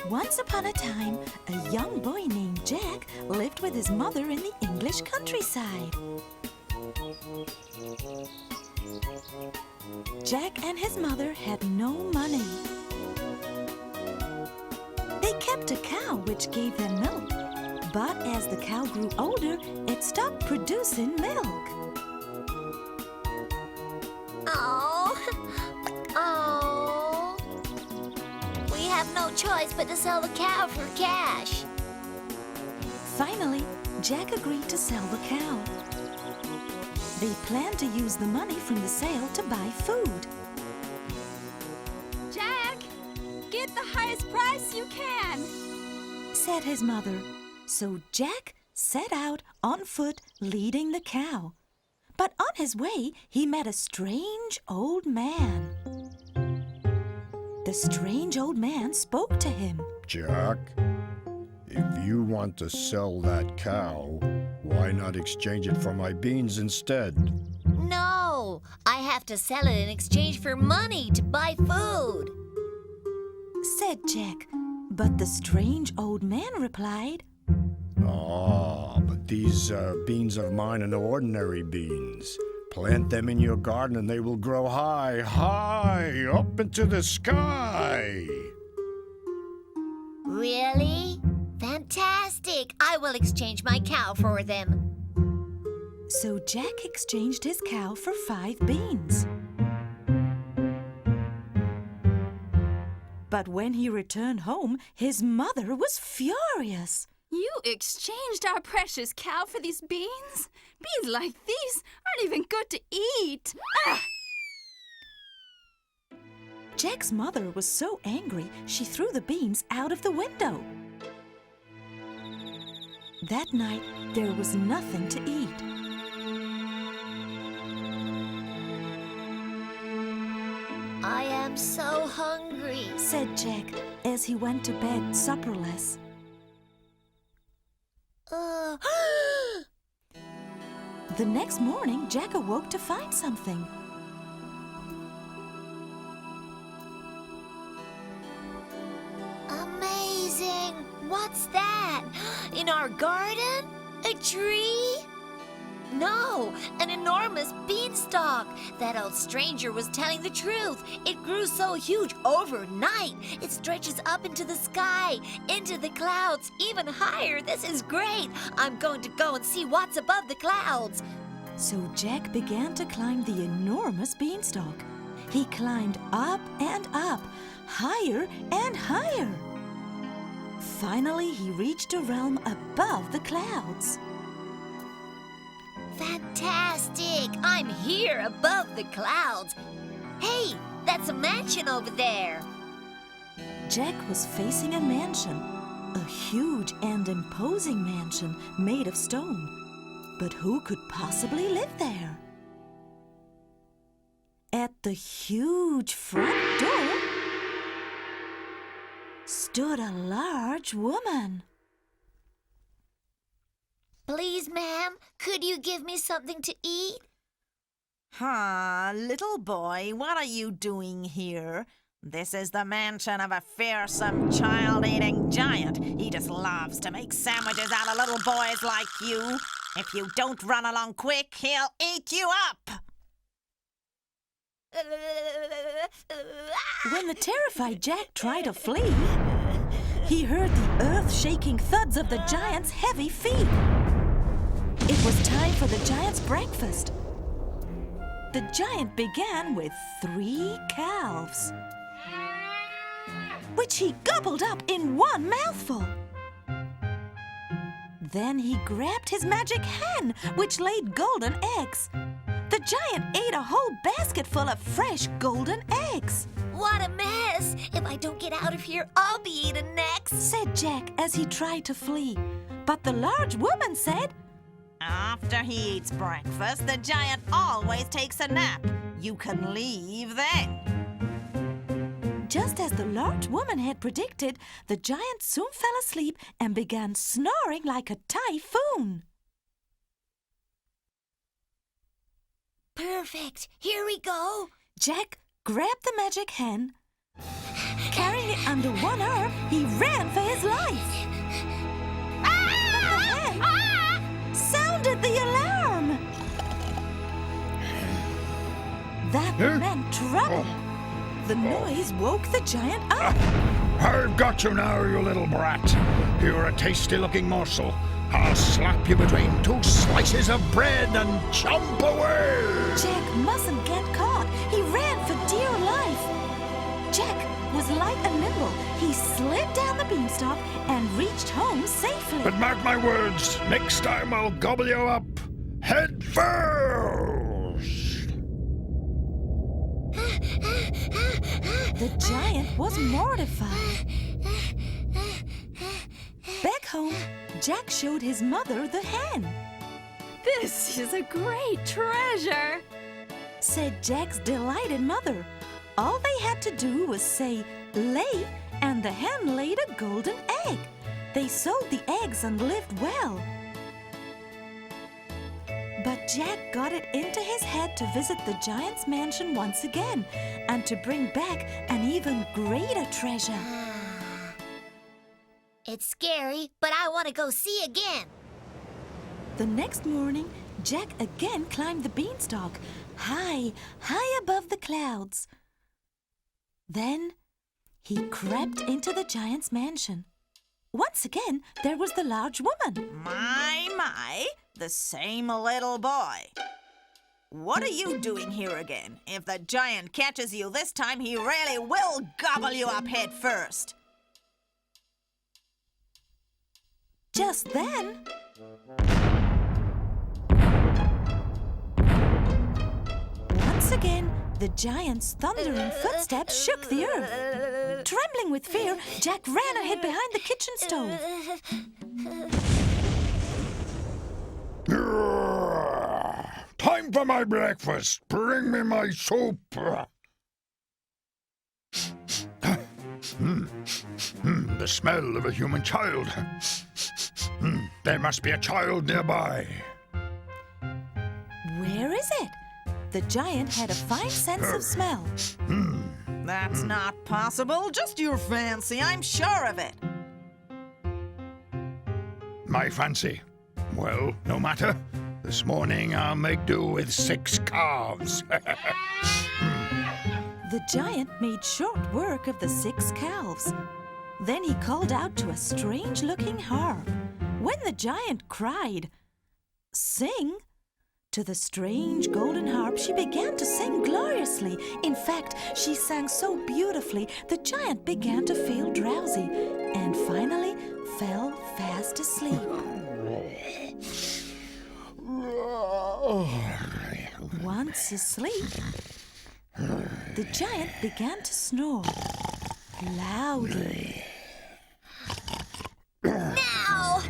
Once upon a time, a young boy named Jack lived with his mother in the English countryside. Jack and his mother had no money. They kept a cow which gave them milk, but as the cow grew older, it stopped producing milk. We have no choice but to sell the cow for cash. Finally, Jack agreed to sell the cow. They planned to use the money from the sale to buy food. Jack, get the highest price you can, said his mother. So Jack set out on foot leading the cow. But on his way, he met a strange old man. The strange old man spoke to him. Jack, if you want to sell that cow, why not exchange it for my beans instead? No, I have to sell it in exchange for money to buy food, said Jack. But the strange old man replied, But these beans of mine are no ordinary beans. Plant them in your garden and they will grow high, high, up into the sky. Really? Fantastic! I will exchange my cow for them. So Jack exchanged his cow for 5 beans. But when he returned home, his mother was furious. You exchanged our precious cow for these beans? Beans like these aren't even good to eat. Ah! Jack's mother was so angry, she threw the beans out of the window. That night, there was nothing to eat. I am so hungry, said Jack as he went to bed supperless. The next morning, Jack awoke to find something. Amazing! What's that? In our garden? A tree? No, an enormous beanstalk. That old stranger was telling the truth. It grew so huge overnight. It stretches up into the sky, into the clouds, even higher. This is great. I'm going to go and see what's above the clouds. So Jack began to climb the enormous beanstalk. He climbed up and up, higher and higher. Finally, he reached a realm above the clouds. Fantastic! I'm here above the clouds. Hey, that's a mansion over there. Jack was facing a mansion, a huge and imposing mansion made of stone. But who could possibly live there? At the huge front door stood a large woman. Please, ma'am, could you give me something to eat? Little boy, what are you doing here? This is the mansion of a fearsome, child-eating giant. He just loves to make sandwiches out of little boys like you. If you don't run along quick, he'll eat you up. When the terrified Jack tried to flee, he heard the earth-shaking thuds of the giant's heavy feet. It was time for the giant's breakfast. The giant began with 3 calves, which he gobbled up in one mouthful. Then he grabbed his magic hen, which laid golden eggs. The giant ate a whole basket full of fresh golden eggs. What a mess! If I don't get out of here, I'll be eaten next, said Jack as he tried to flee. But the large woman said, After he eats breakfast, the giant always takes a nap. You can leave then. Just as the large woman had predicted, the giant soon fell asleep and began snoring like a typhoon. Perfect. Here we go. Jack grabbed the magic hen. Carrying it under one arm, he ran for his life. But the hen sounded the alarm. That meant trouble. The noise woke the giant up. I've got you now, you little brat. You're a tasty-looking morsel. I'll slap you between two slices of bread and chomp away. Jack mustn't get caught. He ran for dear life. Jack was light and nimble. He slid down the beanstalk and reached home safely. But mark my words, next time I'll gobble you up head first. The giant was mortified. Back home, Jack showed his mother the hen. This is a great treasure. Said Jack's delighted mother. All they had to do was say, lay, and the hen laid a golden egg. They sewed the eggs and lived well. But Jack got it into his head to visit the giant's mansion once again and to bring back an even greater treasure. It's scary, but I want to go see again. The next morning, Jack again climbed the beanstalk, high, high above the clouds. Then he crept into the giant's mansion. Once again, there was the large woman. My, the same little boy. What are you doing here again? If the giant catches you this time, he really will gobble you up head first. Just then, once again, the giant's thundering footsteps shook the earth. Trembling with fear, Jack ran and hid behind the kitchen stove. Time for my breakfast. Bring me my soup. The smell of a human child. There must be a child nearby. Where is it? The giant had a fine sense of smell. That's not possible. Just your fancy. I'm sure of it. My fancy. Well, no matter. This morning I'll make do with 6 calves. The giant made short work of the 6 calves. Then he called out to a strange-looking harp. When the giant cried, "Sing!" to the strange golden harp, she began to sing gloriously. In fact, she sang so beautifully, the giant began to feel drowsy and finally fell fast asleep. Once asleep, the giant began to snore loudly. Now!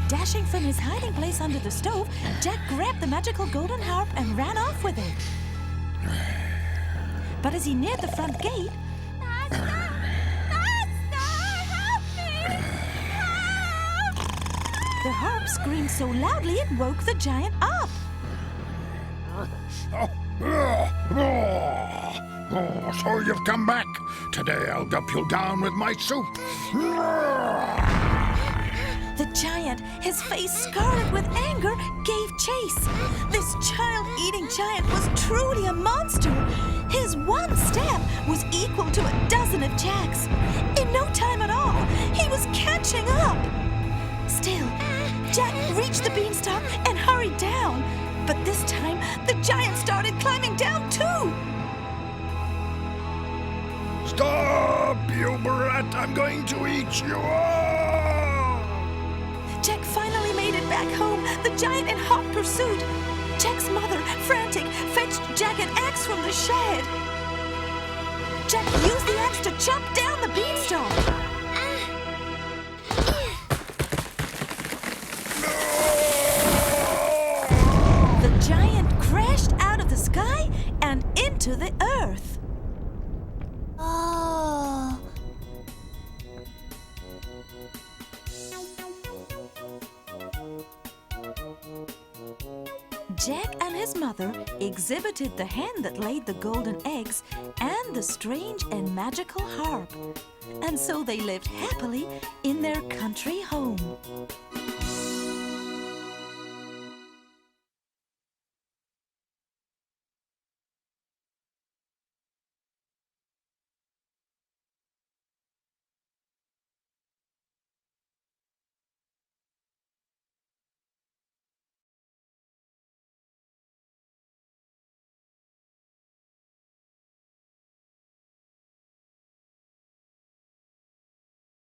Dashing from his hiding place under the stove, Jack grabbed the magical golden harp and ran off with it. But as he neared the front gate, Master! Master! Help me! Help! the harp screamed so loudly it woke the giant up. So you've come back. Today I'll gulp you down with my soup. The giant, his face scarlet with anger, gave chase. This child-eating giant was truly a monster. His one step was equal to a dozen of Jack's. In no time at all, he was catching up. Still, Jack reached the beanstalk and hurried down. But this time, the giant started climbing down too. Stop, you brat! I'm going to eat you all! Jack finally made it back home, the giant in hot pursuit. Jack's mother, frantic, fetched Jack an axe from the shed. Jack used the axe to chop down the beanstalk. The giant crashed out of the sky and into the earth. Oh. Jack Jack and his mother exhibited the hen that laid the golden eggs and the strange and magical harp. And so they lived happily in their country home.